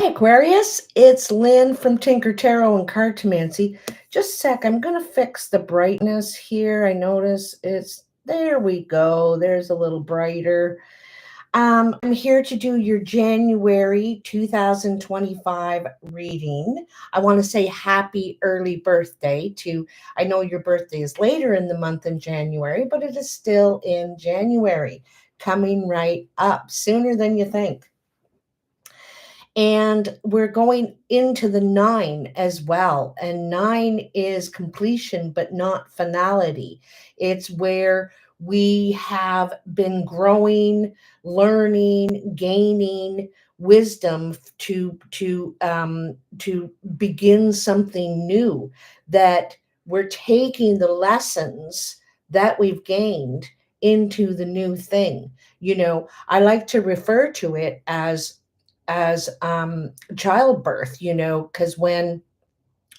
Hi, Aquarius. It's Lynn from Tinker Tarot and Cartomancy. Just a sec. I'm going to fix the brightness here. I notice there we go. There's a little brighter. I'm here to do your January 2025 reading. I want to say happy early birthday to, I know your birthday is later in the month in January, but it is still in January, coming right up sooner than you think. And we're going into the nine as well. And nine is completion, but not finality. It's where we have been growing, learning, gaining wisdom to begin something new, that we're taking the lessons that we've gained into the new thing. I like to refer to it as childbirth, because when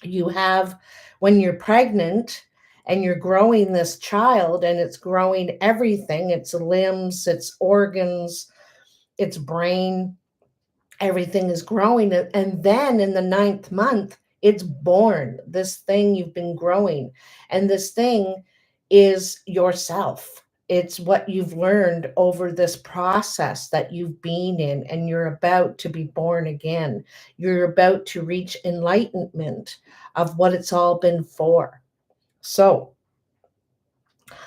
you're pregnant and you're growing this child, and it's growing everything, its limbs, its organs, its brain, everything is growing. And then in the ninth month, it's born, this thing you've been growing. And this thing is yourself. It's what you've learned over this process that you've been in, and you're about to be born again. You're about to reach enlightenment of what it's all been for. So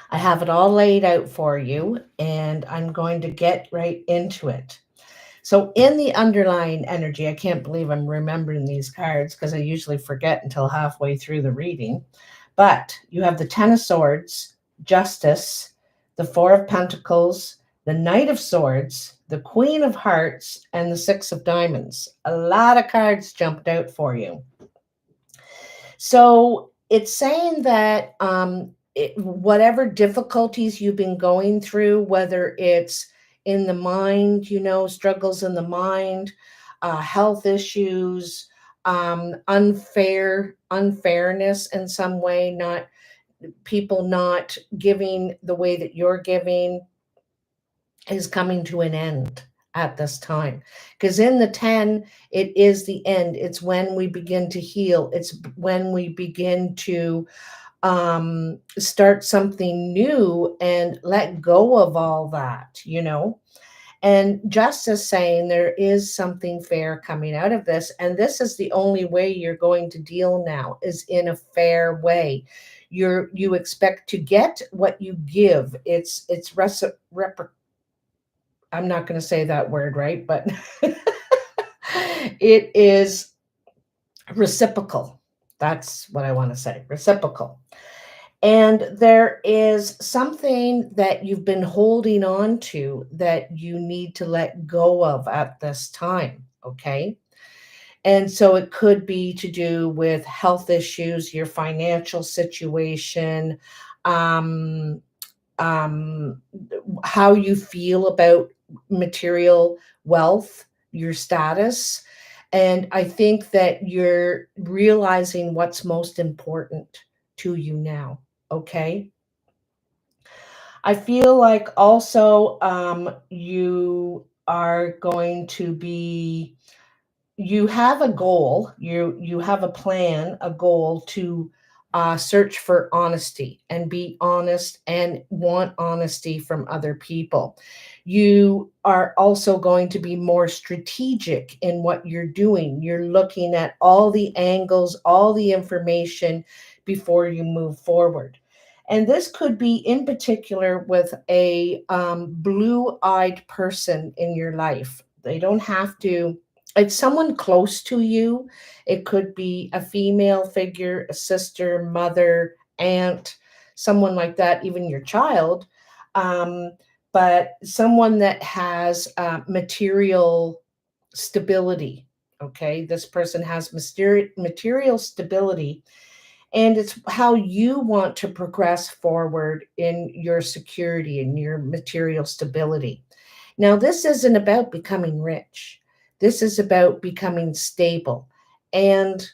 I have it all laid out for you, and I'm going to get right into it. So, in the underlying energy, I can't believe I'm remembering these cards because I usually forget until halfway through the reading. But you have the Ten of Swords, Justice, the Four of Pentacles, the Knight of Swords, the Queen of Hearts, and the Six of Diamonds. A lot of cards jumped out for you. So, it's saying that whatever difficulties you've been going through, whether it's in the mind, struggles in the mind, health issues, unfairness in some way, not people not giving the way that you're giving, is coming to an end at this time. Because in the 10, it is the end. It's when we begin to heal. It's when we begin to start something new and let go of all that. And Justice saying there is something fair coming out of this. And this is the only way you're going to deal now, is in a fair way. You expect to get what you give. I'm not going to say that word right, but it is reciprocal. That's what I want to say, reciprocal. And there is something that you've been holding on to that you need to let go of at this time, okay? And so it could be to do with health issues, your financial situation, um, um, how you feel about material wealth, your status. And I think that you're realizing what's most important to you now. Okay. I feel like also you are going to be, you have a goal, you have a plan, a goal to search for honesty and be honest and want honesty from other people. You are also going to be more strategic in what you're doing. You're looking at all the angles, all the information before you move forward. And this could be in particular with a blue-eyed person in your life. They don't have to, it's someone close to you. It could be a female figure, a sister, mother, aunt, someone like that, even your child. Um, but someone that has material stability. Okay, this person has material stability, and it's how you want to progress forward in your security and your material stability. Now, this isn't about becoming rich. This is about becoming stable and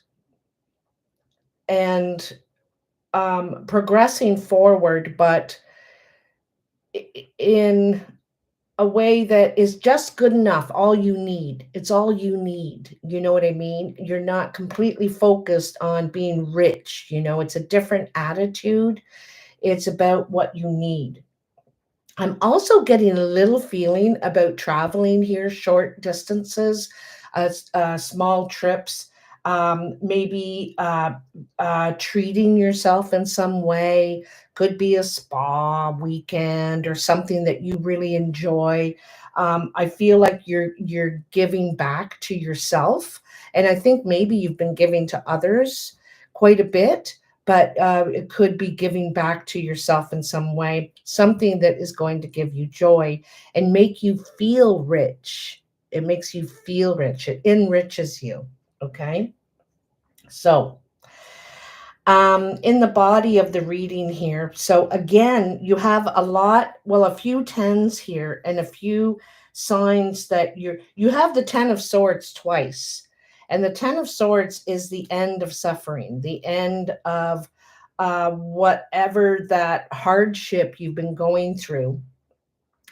and progressing forward, but in a way that is just good enough, all you need. It's all you need. You know what I mean? You're not completely focused on being rich. It's a different attitude. It's about what you need. I'm also getting a little feeling about traveling here, short distances, small trips, maybe treating yourself in some way. Could be a spa weekend or something that you really enjoy. I feel like you're giving back to yourself, and I think maybe you've been giving to others quite a bit, but it could be giving back to yourself in some way, something that is going to give you joy and make you feel rich. It makes you feel rich, it enriches you. Okay. So, in the body of the reading here, so again, you have a few tens here and a few signs that you have the 10 of swords twice. And the 10 of swords is the end of suffering, the end of whatever that hardship you've been going through,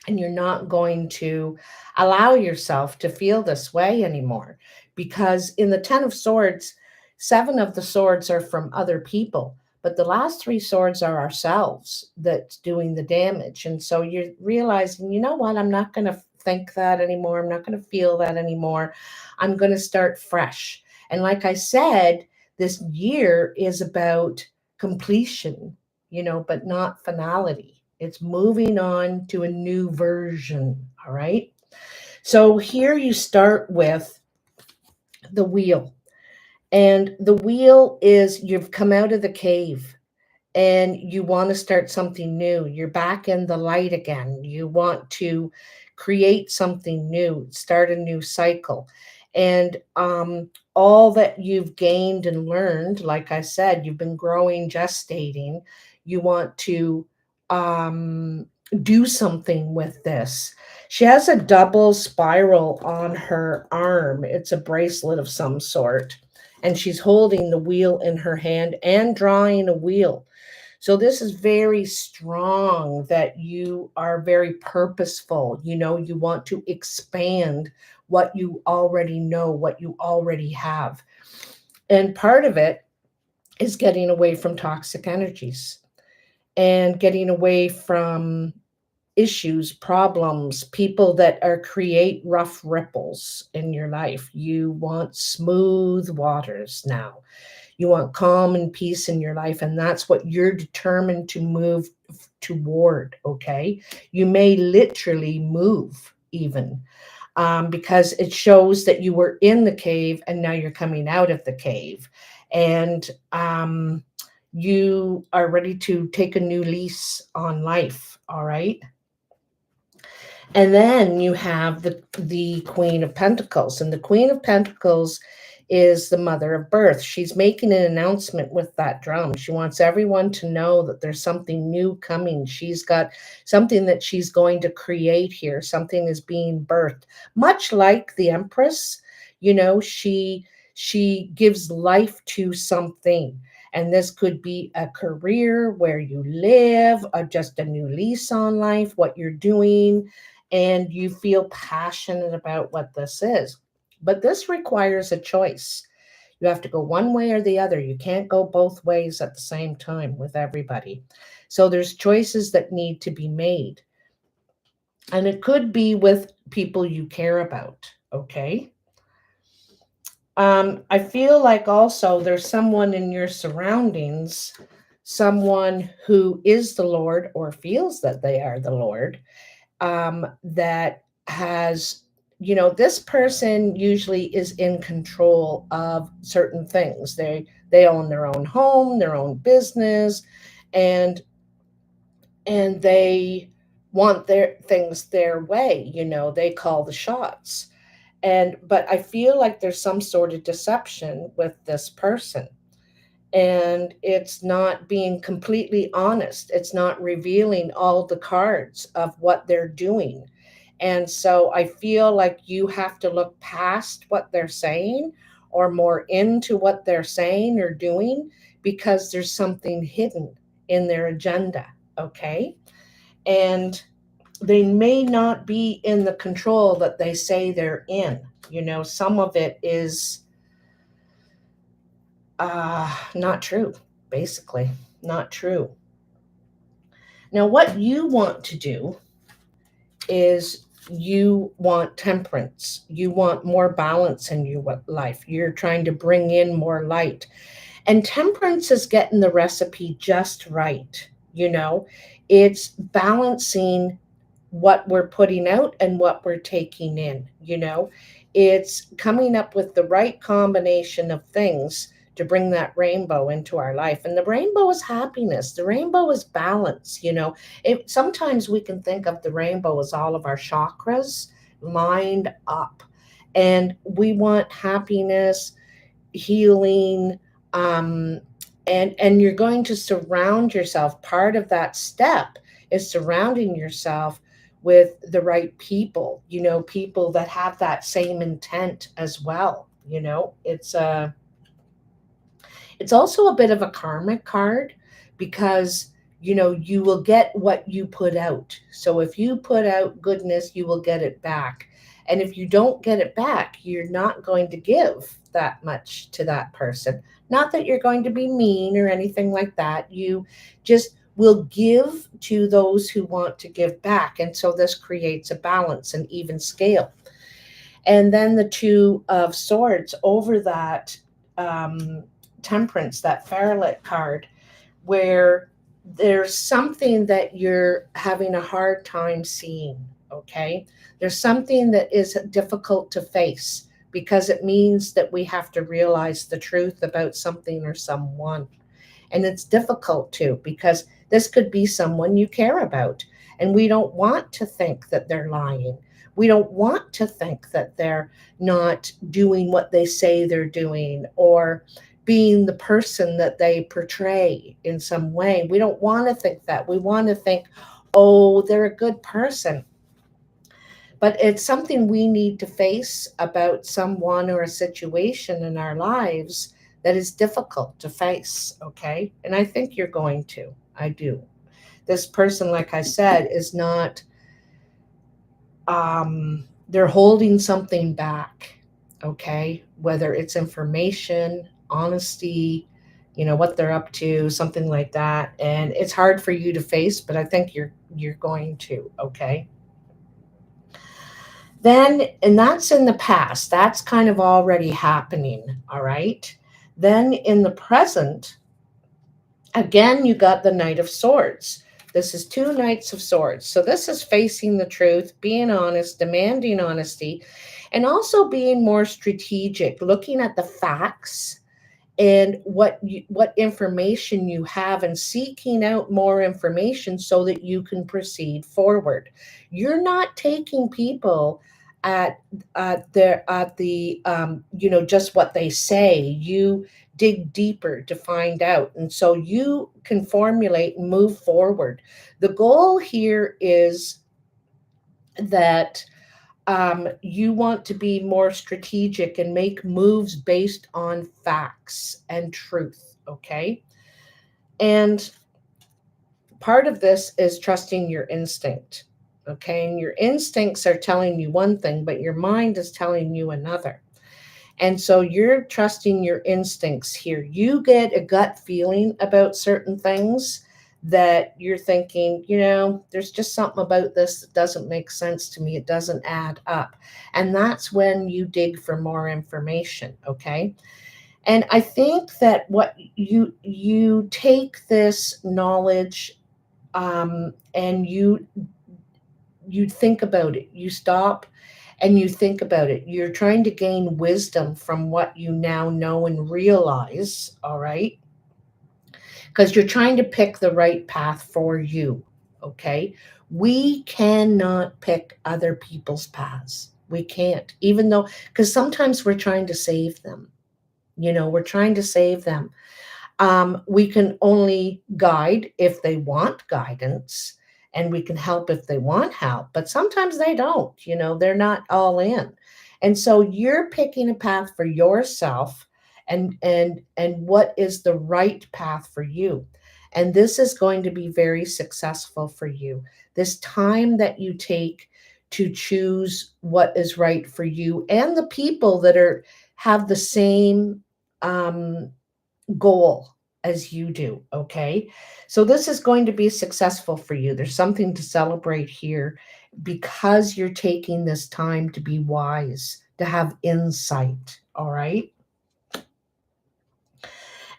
and you're not going to allow yourself to feel this way anymore. Because in the 10 of swords, 7 of the swords are from other people, but the last 3 swords are ourselves that's doing the damage. And so you're realizing, you know what, I'm not going to think that anymore, I'm not going to feel that anymore, I'm going to start fresh. And like I said, this year is about completion, but not finality. It's moving on to a new version. All right. So here you start with the wheel. And the wheel is you've come out of the cave and you want to start something new. You're back in the light again. You want to create something new, start a new cycle. And all that you've gained and learned, like I said, you've been growing, gestating. You want to um, do something with this. She has a double spiral on her arm. It's a bracelet of some sort. And she's holding the wheel in her hand and drawing a wheel. So this is very strong that you are very purposeful. You want to expand what you already know, what you already have. And part of it is getting away from toxic energies and getting away from issues, problems, people that are create rough ripples in your life. You want smooth waters now. You want calm and peace in your life, and that's what you're determined to move toward. Okay. You may literally move even, because it shows that you were in the cave and now you're coming out of the cave. And you are ready to take a new lease on life. All right. And then you have the Queen of Pentacles, and the Queen of Pentacles is the mother of birth. She's making an announcement with that drum. She wants everyone to know that there's something new coming. She's got something that she's going to create here. Something is being birthed, much like the Empress. She gives life to something. And this could be a career, where you live, or just a new lease on life, what you're doing, and you feel passionate about what this is. But this requires a choice. You have to go one way or the other. You can't go both ways at the same time with everybody. So there's choices that need to be made. And it could be with people you care about. Okay. I feel like also there's someone in your surroundings, someone who is the Lord or feels that they are the Lord, that has, this person usually is in control of certain things. They own their own home, their own business, and they want their things their way. They call the shots. But I feel like there's some sort of deception with this person, and it's not being completely honest. It's not revealing all the cards of what they're doing. And so I feel like you have to look past what they're saying, or more into what they're saying or doing, because there's something hidden in their agenda. Okay. And they may not be in the control that they say they're in. Some of it is not true, basically, not true. Now, what you want to do is you want temperance. You want more balance in your life. You're trying to bring in more light. And temperance is getting the recipe just right. It's balancing what we're putting out and what we're taking in. It's coming up with the right combination of things to bring that rainbow into our life. And the rainbow is happiness. The rainbow is balance. Sometimes we can think of the rainbow as all of our chakras lined up. And we want happiness, healing, and you're going to surround yourself. Part of that step is surrounding yourself with the right people, people that have that same intent as well. It's also a bit of a karmic card, because you will get what you put out. So if you put out goodness, you will get it back. And if you don't get it back, you're not going to give that much to that person. Not that you're going to be mean or anything like that. You just will give to those who want to give back. And so this creates a balance, an even scale. And then the Two of Swords over that temperance, that Farlet card, where there's something that you're having a hard time seeing. Okay, there's something that is difficult to face, because it means that we have to realize the truth about something or someone. And it's difficult too, because this could be someone you care about, and we don't want to think that they're lying. We don't want to think that they're not doing what they say they're doing, or being the person that they portray in some way. We don't want to think that. We want to think, oh, they're a good person. But it's something we need to face about someone or a situation in our lives that is difficult to face. Okay. And I think you're going to. I do. This person, like I said, is not, they're holding something back. Okay. Whether it's information, honesty, what they're up to, something like that. And it's hard for you to face, but I think you're going to. Okay. Then, and that's in the past, that's kind of already happening. All right. Then in the present, again, you got the Knight of Swords. This is two Knights of Swords. So this is facing the truth, being honest, demanding honesty, and also being more strategic, looking at the facts and what information you have, and seeking out more information so that you can proceed forward. You're not taking people at the just what they say. You dig deeper to find out, and so you can formulate and move forward. The goal here is that you want to be more strategic and make moves based on facts and truth. Okay. And part of this is trusting your instinct. Okay. And your instincts are telling you one thing, but your mind is telling you another. And so you're trusting your instincts here. You get a gut feeling about certain things that you're thinking, there's just something about this that doesn't make sense to me. It doesn't add up. And that's when you dig for more information. Okay. And I think that what you take this knowledge, and you think about it. You stop and you think about it. You're trying to gain wisdom from what you now know and realize. All right. Because you're trying to pick the right path for you. Okay. We cannot pick other people's paths. We can't, even though, because sometimes we're trying to save them. We're trying to save them. We can only guide if they want guidance, and we can help if they want help, but sometimes they don't. They're not all in. And so you're picking a path for yourself, and what is the right path for you. And this is going to be very successful for you. This time that you take to choose what is right for you and the people that have the same goal as you do. Okay. So this is going to be successful for you. There's something to celebrate here because you're taking this time to be wise, to have insight. All right.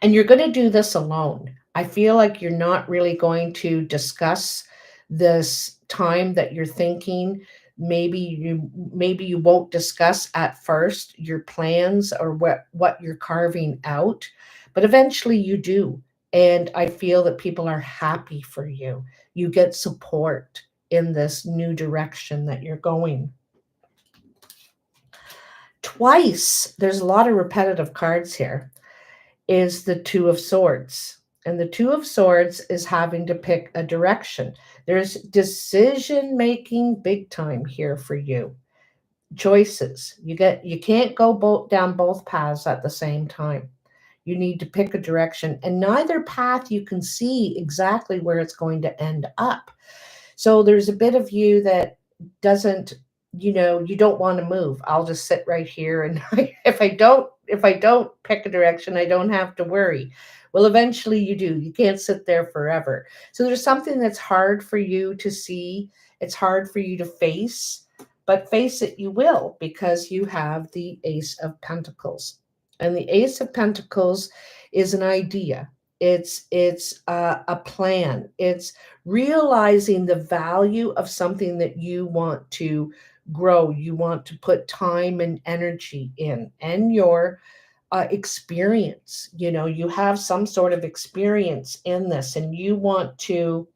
And you're going to do this alone. I feel like you're not really going to discuss this time that you're thinking. Maybe you won't discuss at first your plans or what you're carving out, but eventually you do. And I feel that people are happy for you. You get support in this new direction that you're going. Twice, there's a lot of repetitive cards here, is the Two of Swords. And the Two of Swords is having to pick a direction. There's decision making big time here for you. Choices. You can't go down both paths at the same time. You need to pick a direction, and neither path you can see exactly where it's going to end up. So there's a bit of you that doesn't, you don't want to move. I'll just sit right here, and if I don't pick a direction, I don't have to worry. Well, eventually you do. You can't sit there forever. So there's something that's hard for you to see. It's hard for you to face, but face it you will, because you have the Ace of Pentacles. And the Ace of Pentacles is an idea. It's a plan. It's realizing the value of something that you want to grow, you want to put time and energy in, and your experience. You have some sort of experience in this, and you want to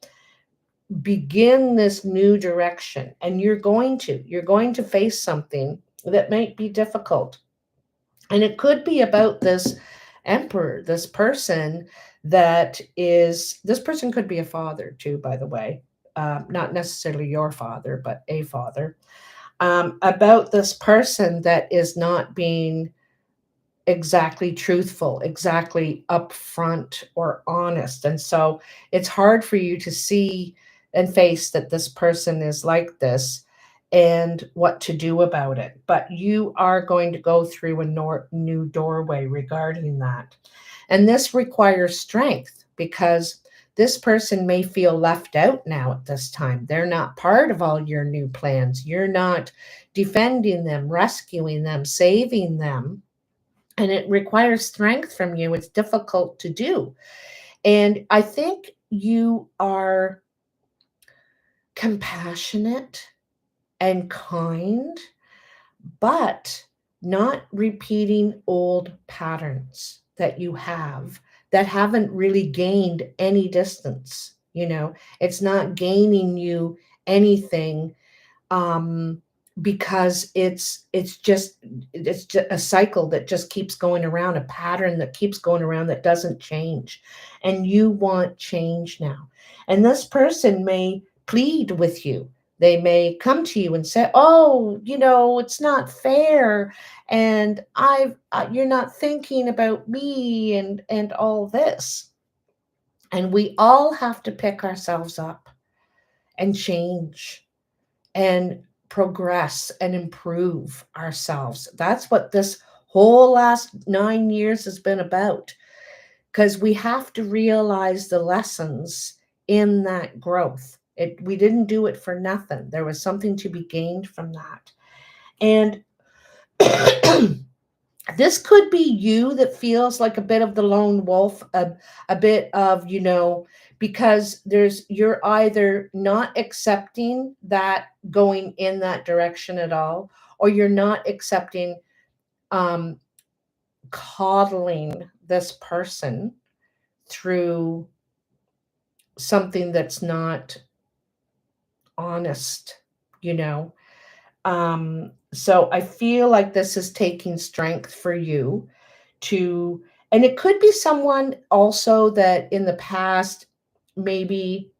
begin this new direction. And you're going to face something that might be difficult, and it could be about this emperor, this person could be a father too, by the way. Not necessarily your father, but a father. About this person that is not being exactly truthful, exactly upfront or honest. And so it's hard for you to see and face that this person is like this and what to do about it. But you are going to go through a new doorway regarding that. And this requires strength, because this person may feel left out now at this time. They're not part of all your new plans. You're not defending them, rescuing them, saving them, and it requires strength from you. It's difficult to do. And I think you are compassionate and kind, but not repeating old patterns that you have that haven't really gained any distance. It's not gaining you anything, um, because it's just a cycle that just keeps going around, a pattern that keeps going around that doesn't change, and you want change now. And this person may plead with you. They may come to you and say, "Oh, it's not fair, and you're not thinking about me, and all this." And we all have to pick ourselves up and change and progress and improve ourselves. That's what this whole last 9 years has been about, because we have to realize the lessons in that growth. We didn't do it for nothing. There was something to be gained from that. And this could be you that feels like a bit of the lone wolf, a bit of, because you're either not accepting that going in that direction at all, or you're not accepting um, coddling this person through something that's not honest, you know. So I feel like this is taking strength for you to, and it could be someone also that in the past maybe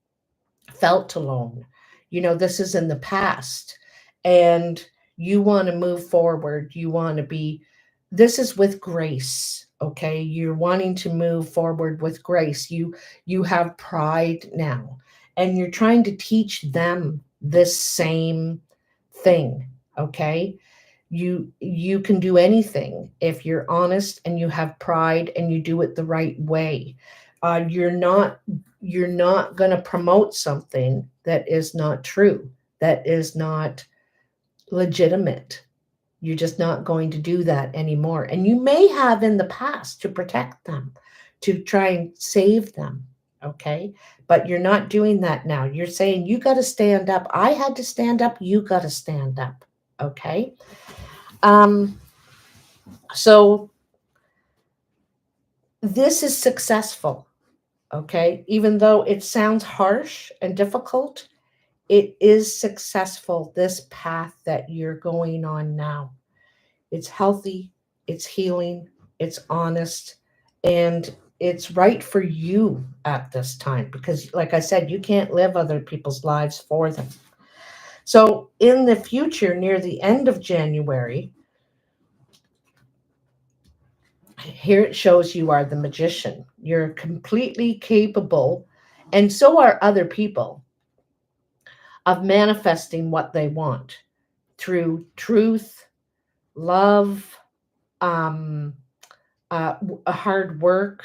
felt alone. This is in the past, and you want to move forward. You want to be, this is with grace. Okay, you're wanting to move forward with grace. You have pride now, and you're trying to teach them this same thing. Okay, you can do anything if you're honest and you have pride and you do it the right way. You're not going to promote something that is not true, that is not legitimate. You're just not going to do that anymore. And you may have in the past to protect them, to try and save them. Okay. But you're not doing that now. You're saying, you got to stand up. I had to stand up. You got to stand up. Okay. Um, so this is successful. Okay. Even though it sounds harsh and difficult, it is successful. This path that you're going on now. It's healthy, it's healing, it's honest, and it's right for you at this time because, like I said, you can't live other people's lives for them. So, in the future, near the end of January, here it shows you are the magician. You're completely capable, and so are other people, of manifesting what they want through truth, love, um, hard work,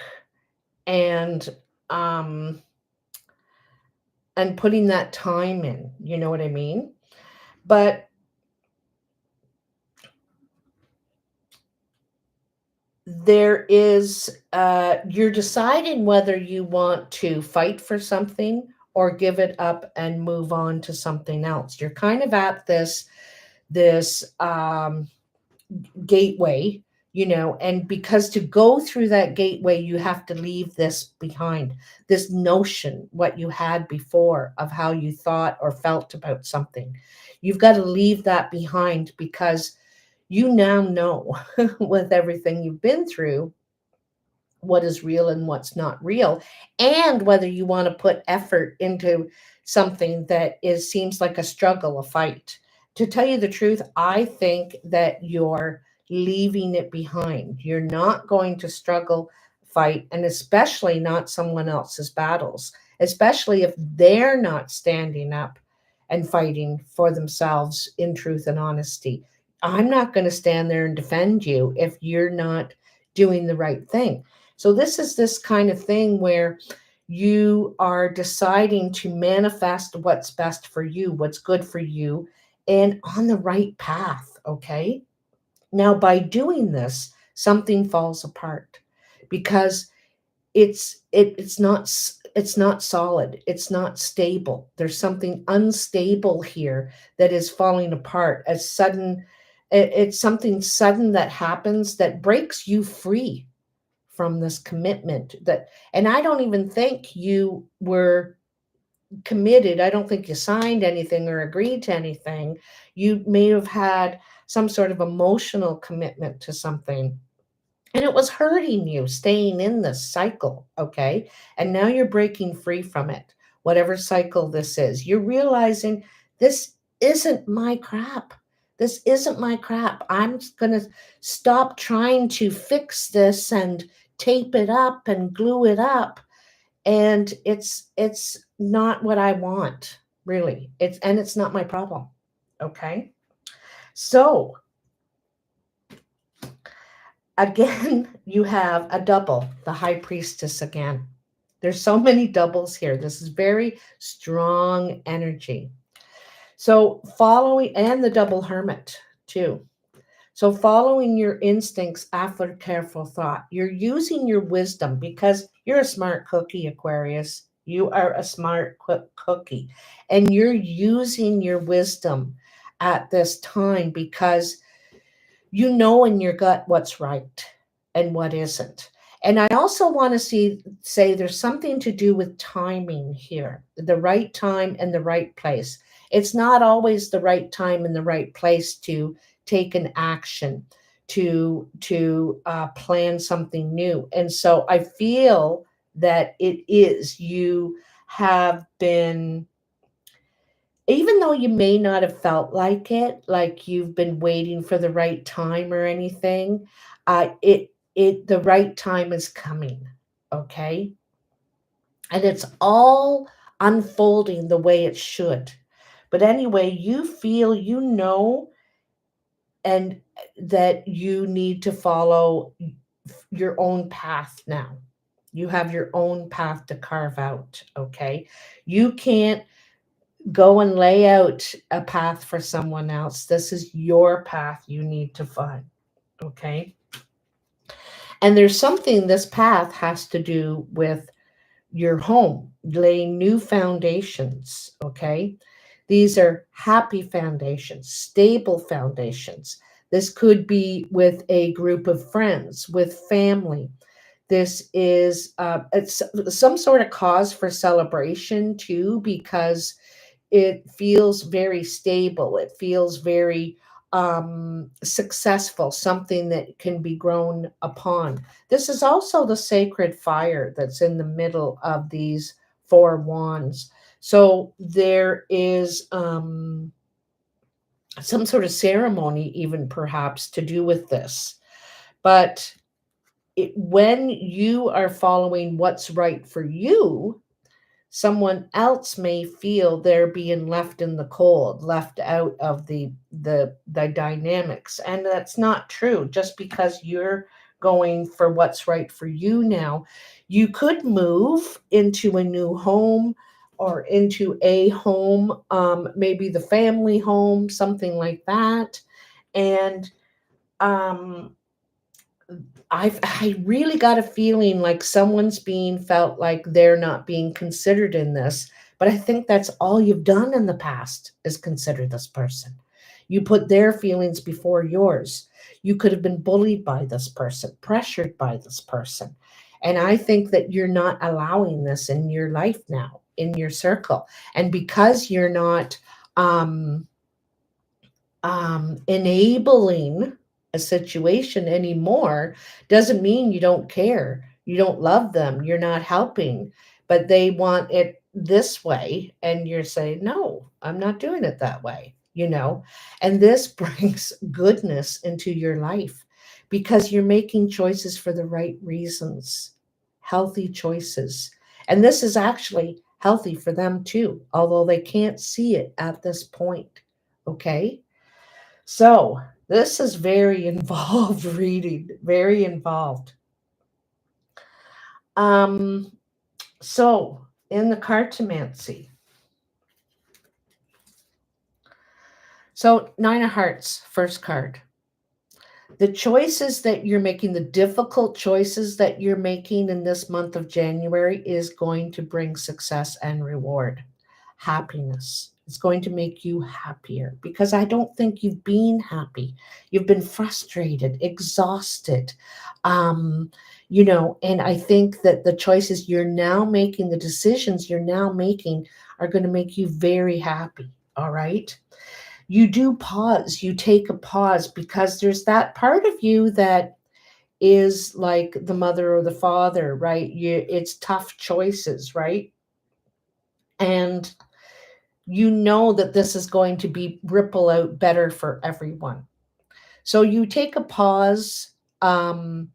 and um putting that time in, you know what I mean? But there is you're deciding whether you want to fight for something or give it up and move on to something else. You're kind of at this gateway, and because to go through that gateway, you have to leave this behind, this notion, what you had before of how you thought or felt about something. You've got to leave that behind because you now know with everything you've been through what is real and what's not real, and whether you want to put effort into something that is seems like a struggle, a fight. To tell you the truth, I think that you're leaving it behind. You're not going to struggle, fight, and especially not someone else's battles, especially if they're not standing up and fighting for themselves in truth and honesty. I'm not going to stand there and defend you if you're not doing the right thing. So this is this kind of thing where you are deciding to manifest what's best for you, what's good for you, and on the right path. Okay. Now, by doing this, something falls apart because it's not solid, it's not stable. There's something unstable here that is falling apart as sudden. It's something sudden that happens that breaks you free from this commitment. That And I don't even think you were committed. I don't think you signed anything or agreed to anything. You may have had some sort of emotional commitment to something, and it was hurting you staying in this cycle. Okay, and now you're breaking free from it, whatever cycle this is. You're realizing, this isn't my crap. This isn't my crap. I'm going to stop trying to fix this and tape it up and glue it up, and it's not what I want, really. It's not my problem. Okay, so again, you have a double, the high priestess again. There's so many doubles here. This is very strong energy. So following, and the double hermit too. So following your instincts after careful thought, you're using your wisdom because you're a smart cookie, Aquarius. You are a smart cookie, and you're using your wisdom at this time because you know in your gut what's right and what isn't. And I also want to say there's something to do with timing here, the right time and the right place. It's not always the right time and the right place to take an action, to plan something new. And so I feel that it is, you have been, even though you may not have felt like it, like you've been waiting for the right time or anything, it the right time is coming, okay? And it's all unfolding the way it should. But anyway, you feel, and that you need to follow your own path now. You have your own path to carve out, okay? You can't go and lay out a path for someone else. This is your path you need to find, okay? And there's something, this path has to do with your home, laying new foundations, okay? These are happy foundations, stable foundations. This could be with a group of friends, with family. This is it's some sort of cause for celebration too, because it feels very stable. It feels very successful, something that can be grown upon. This is also the sacred fire that's in the middle of these four wands. So there is some sort of ceremony, even perhaps, to do with this. But when you are following what's right for you, someone else may feel they're being left in the cold, left out of the dynamics, and that's not true. Just because you're going for what's right for you now, you could move into a new home or into a home, maybe the family home, something like that. And um I really got a feeling like someone's being felt like they're not being considered in this. But I think that's all you've done in the past is consider this person. You put their feelings before yours. You could have been bullied by this person, pressured by this person. And I think that you're not allowing this in your life now, in your circle. And because you're not um, enabling a situation anymore, doesn't mean you don't care, you don't love them, you're not helping, but they want it this way and you're saying no, I'm not doing it that way. And this brings goodness into your life because you're making choices for the right reasons, healthy choices. And this is actually healthy for them too, although they can't see it at this point. Okay, so this is very involved reading, very involved. Um, so in the cartomancy, so Nine of Hearts, first card. The choices that you're making, the difficult choices that you're making in this month of January is going to bring success and reward, happiness. It's going to make you happier because I don't think you've been happy. You've been frustrated, exhausted. Um, and I think that the choices you're now making, the decisions you're now making, are going to make you very happy. All right. You do pause, you take a pause because there's that part of you that is like the mother or the father, right? It's tough choices, right? And you know that this is going to be ripple out better for everyone. So you take a pause um,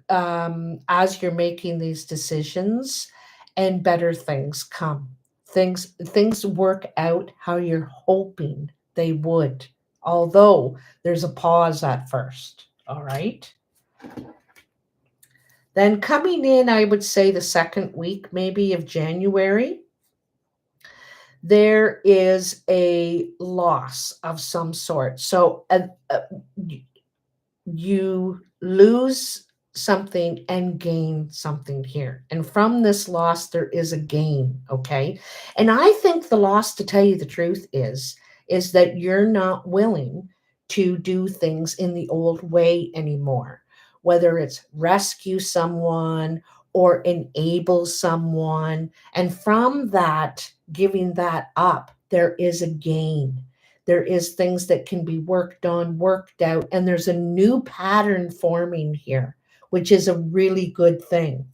as you're making these decisions, and better things come. Things work out how you're hoping they would, although there's a pause at first. All right. Then coming in, I would say the second week, maybe of January, there is a loss of some sort. So you lose something and gain something here. And from this loss, there is a gain. Okay. And I think the loss, to tell you the truth, is that you're not willing to do things in the old way anymore, whether it's rescue someone or enable someone. And from that, giving that up, there is a gain. There is things that can be worked on, worked out, and there's a new pattern forming here, which is a really good thing.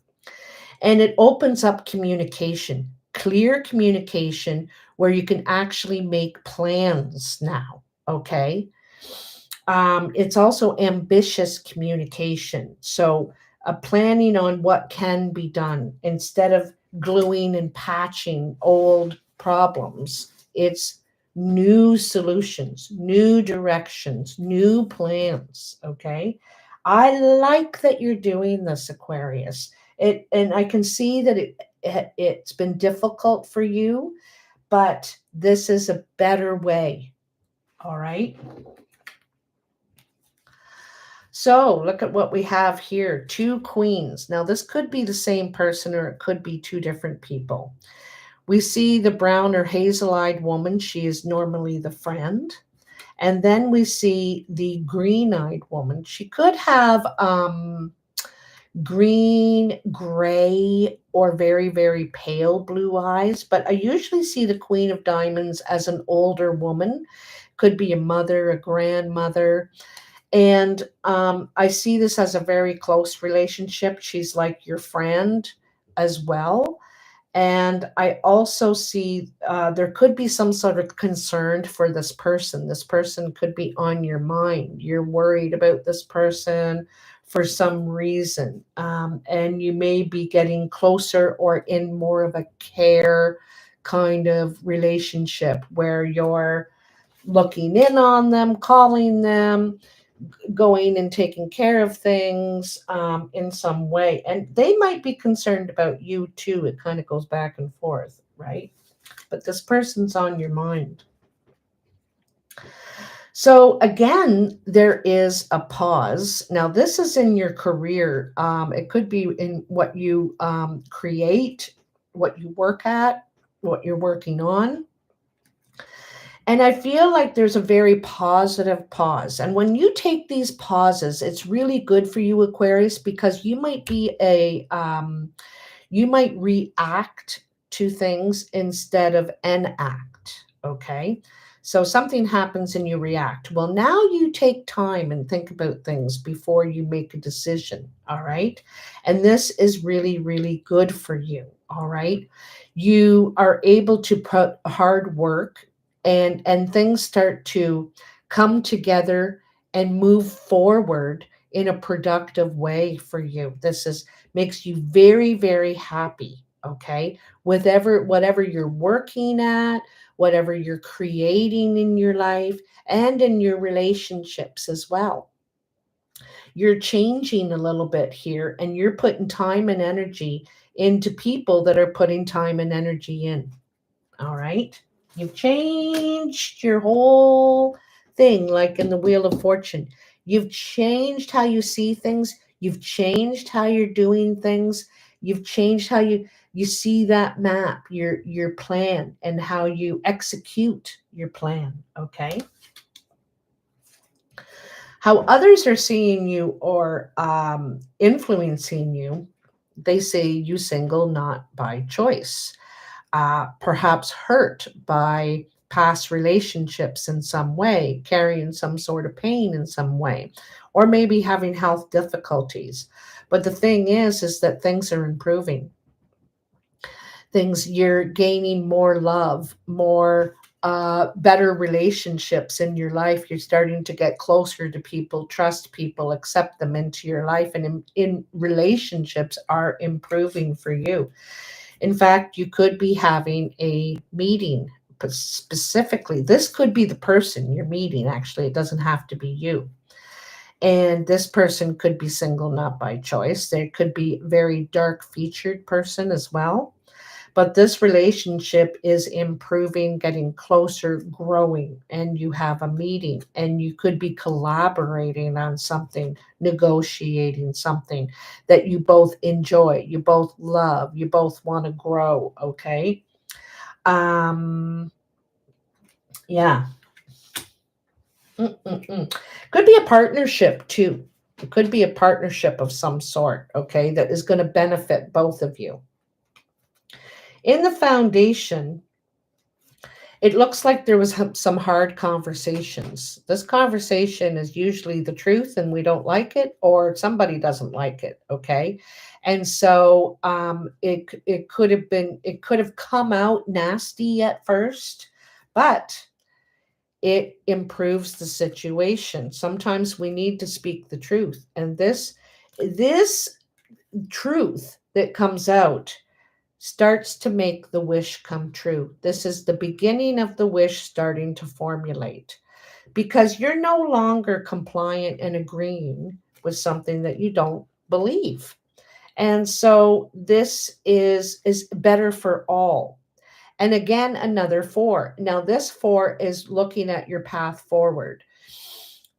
And it opens up communication, clear communication, where you can actually make plans now. Okay. It's also ambitious communication. So, planning on what can be done instead of gluing and patching old problems. It's new solutions, new directions, new plans. Okay. I like that you're doing this, Aquarius. And I can see that it's been difficult for you, but this is a better way. All right. So look at what we have here. Two queens. Now, this could be the same person or it could be two different people. We see the brown or hazel-eyed woman. She is normally the friend. And then we see the green-eyed woman. She could have green, gray, or very, very pale blue eyes. But I usually see the Queen of Diamonds as an older woman. Could be a mother, a grandmother. And I see this as a very close relationship. She's like your friend as well. And I also see there could be some sort of concern for this person. This person could be on your mind. You're worried about this person for some reason. And you may be getting closer or in more of a care kind of relationship where you're looking in on them, calling them, going and taking care of things in some way. And they might be concerned about you too. It kind of goes back and forth, right? But this person's on your mind. So again, there is a pause. Now, this is in your career. It could be in what you create, what you work at, what you're working on. And I feel like there's a very positive pause. And when you take these pauses, it's really good for you, Aquarius, because you might be you might react to things instead of enact. Okay. So something happens and you react. Well, now you take time and think about things before you make a decision. All right. And this is really, really good for you. All right. You are able to put hard work and things start to come together and move forward in a productive way for you. This is makes you very, very happy. Okay. Whatever you're working at, whatever you're creating in your life and in your relationships as well. You're changing a little bit here and you're putting time and energy into people that are putting time and energy in. All right. You've changed your whole thing, like in the Wheel of Fortune. You've changed how you see things. You've changed how you're doing things. You've changed how you see that map, your plan, and how you execute your plan. Okay. How others are seeing you or influencing you, they say you single not by choice. Perhaps hurt by past relationships in some way, carrying some sort of pain in some way, or maybe having health difficulties. But the thing is that things are improving. Things you're gaining more love, more better relationships in your life. You're starting to get closer to people, trust people, accept them into your life, and in relationships are improving for you. In fact, you could be having a meeting, but specifically, this could be the person you're meeting. Actually, it doesn't have to be you. And this person could be single, not by choice. There could be a very dark featured person as well. But this relationship is improving, getting closer, growing, and you have a meeting and you could be collaborating on something, negotiating something that you both enjoy, you both love, you both want to grow. Okay. Um, yeah. Mm-mm-mm. Could be a partnership too. It could be a partnership of some sort, okay, that is going to benefit both of you. In the foundation, it looks like there was some hard conversations. This conversation is usually the truth and we don't like it, or somebody doesn't like it. Okay. And so it could have come out nasty at first, but it improves the situation. Sometimes we need to speak the truth. And this truth that comes out starts to make the wish come true. This is the beginning of the wish starting to formulate, because you're no longer compliant and agreeing with something that you don't believe. And so this is better for all. And again, another 4. Now, this 4 is looking at your path forward.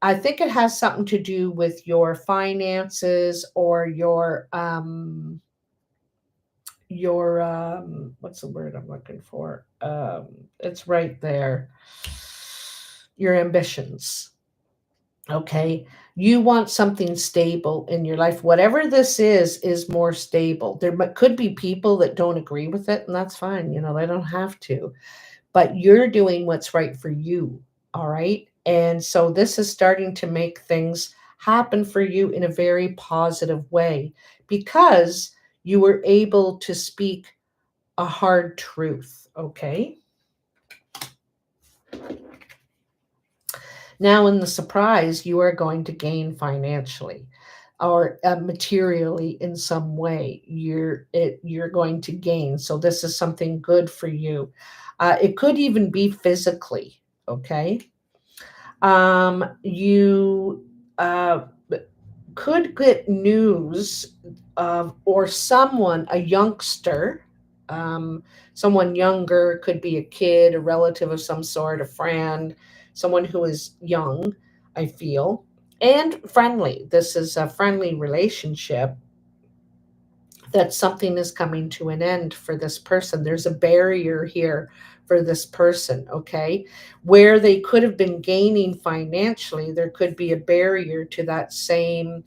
I think it has something to do with your finances or your what's the word I'm looking for? It's right there. Your ambitions. Okay. You want something stable in your life. Whatever this is more stable. There could be people that don't agree with it, and that's fine. They don't have to. But you're doing what's right for you. All right. And so this is starting to make things happen for you in a very positive way, because you were able to speak a hard truth. Okay. Now, in the surprise, you are going to gain financially or materially in some way. You're going to gain. So this is something good for you. It could even be physically. Okay. You could get news of, or someone, a youngster, someone younger, could be a kid, a relative of some sort, a friend, someone who is young, I feel, and friendly. This is a friendly relationship, that something is coming to an end for this person. There's a barrier here for this person, okay? Where they could have been gaining financially, there could be a barrier to that same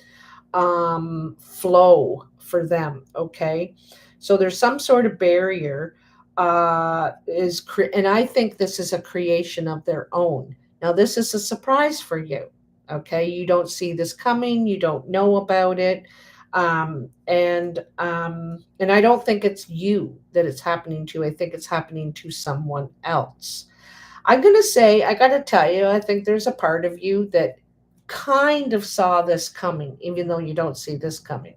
flow for them, okay? So there's some sort of barrier, and I think this is a creation of their own. Now, this is a surprise for you, okay? You don't see this coming, you don't know about it, and I don't think it's you that it's happening to. I think it's happening to someone else. I'm gonna say, I gotta tell you, I think there's a part of you that kind of saw this coming, even though you don't see this coming.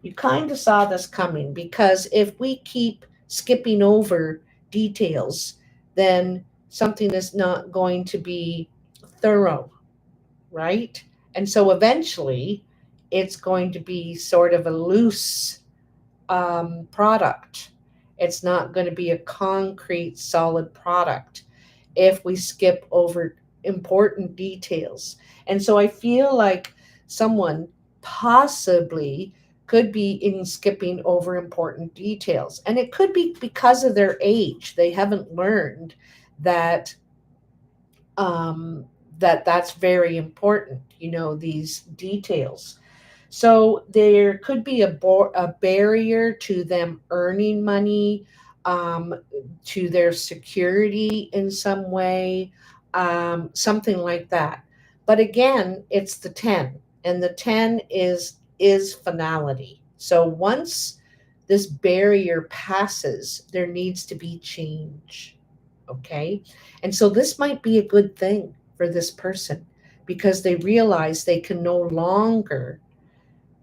You kind of saw this coming, because if we keep skipping over details, then something is not going to be thorough, right? And so eventually it's going to be sort of a loose product. It's not going to be a concrete, solid product if we skip over important details. And so I feel like someone possibly could be in skipping over important details. And it could be because of their age. They haven't learned that um, that's very important, these details. So there could be a barrier to them earning money, um, to their security in some way, something like that. But again, it's the 10, and the 10 is finality. So once this barrier passes, there needs to be change. Okay. And so this might be a good thing for this person, because they realize they can no longer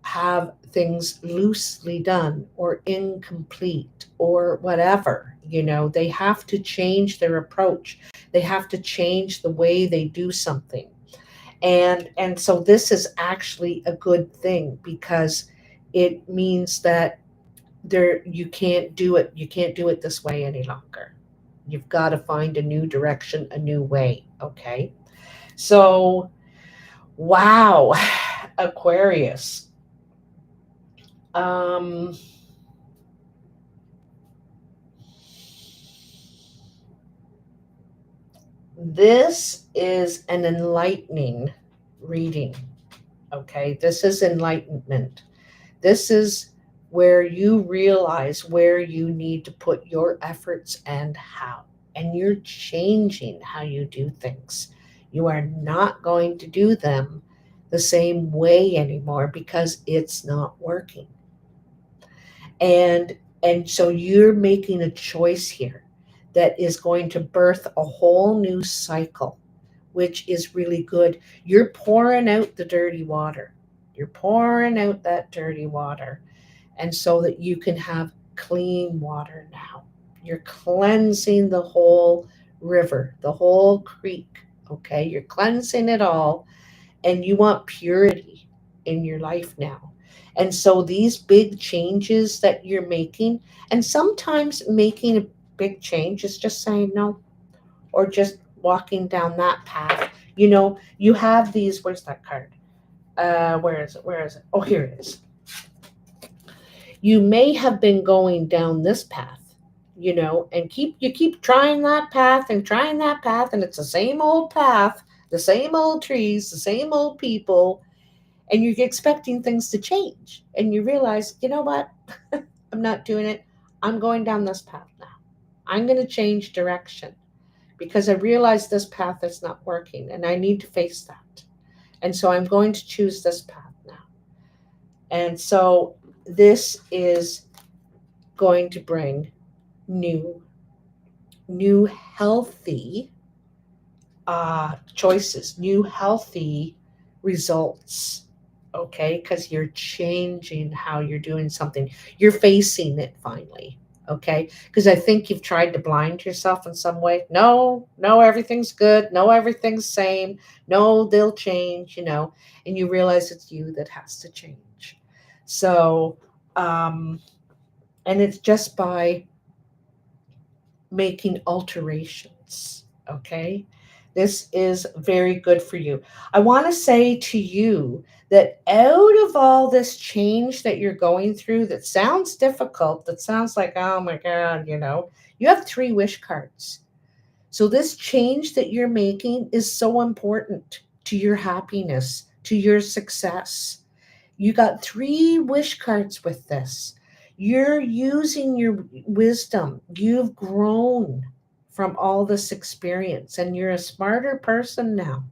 have things loosely done or incomplete or whatever. They have to change their approach. They have to change the way they do something. And so this is actually a good thing, because it means that you can't do it this way any longer. You've got to find a new direction, a new way. Okay. So, wow, Aquarius. Um, this is an enlightening reading. Okay. This is enlightenment. This is where you realize where you need to put your efforts and how. And you're changing how you do things. You are not going to do them the same way anymore, because it's not working. And so you're making a choice here that is going to birth a whole new cycle, which is really good. You're pouring out the dirty water. You're pouring out that dirty water. And so that you can have clean water now. You're cleansing the whole river, the whole creek. Okay. You're cleansing it all, and you want purity in your life now. And so these big changes that you're making, and sometimes making a big change is just saying no, or just walking down that path. You have these, where's that card? Where is it? Where is it? Oh, here it is. You may have been going down this path, and keep trying that path and trying that path, and it's the same old path, the same old trees, the same old people, and you're expecting things to change. And you realize, you know what? I'm not doing it. I'm going down this path now. I'm going to change direction because I realize this path is not working and I need to face that. And so I'm going to choose this path now. And so this is going to bring new healthy choices, new healthy results. Okay, because you're changing how you're doing something. You're facing it finally. Okay, because I think you've tried to blind yourself in some way. No, no, everything's good. No, everything's same. No, they'll change. And you realize it's you that has to change. So, and it's just by making alterations. Okay. This is very good for you. I want to say to you that out of all this change that you're going through, that sounds difficult, that sounds like, oh my God, you have 3 wish cards. So this change that you're making is so important to your happiness, to your success. You got 3 wish cards with this. You're using your wisdom. You've grown from all this experience and you're a smarter person now.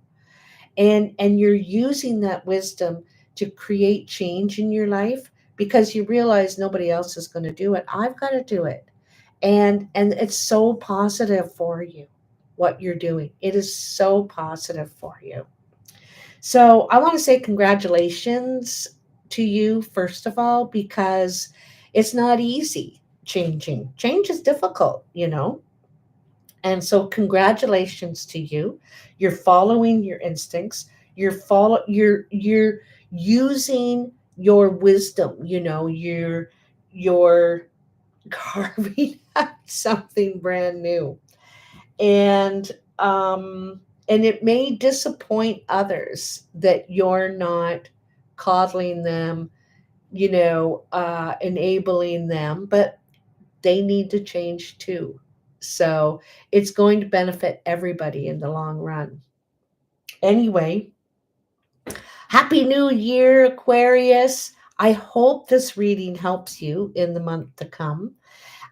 And you're using that wisdom to create change in your life because you realize nobody else is going to do it. I've got to do it. And it's so positive for you what you're doing. It is so positive for you. So I want to say congratulations to you, first of all, because it's not easy changing. Change is difficult. And so congratulations to you. You're following your instincts. You're using your wisdom, you're carving out something brand new. And and it may disappoint others that you're not coddling them, enabling them, but they need to change too. So it's going to benefit everybody in the long run. Anyway, happy new year, Aquarius. I hope this reading helps you in the month to come.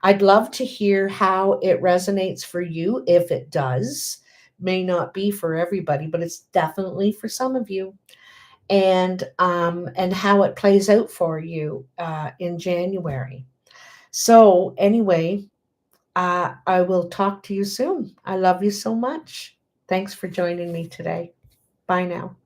I'd love to hear how it resonates for you, if it does. May not be for everybody, but it's definitely for some of you. And how it plays out for you in January. So anyway, I will talk to you soon. I love you so much. Thanks for joining me today. Bye now.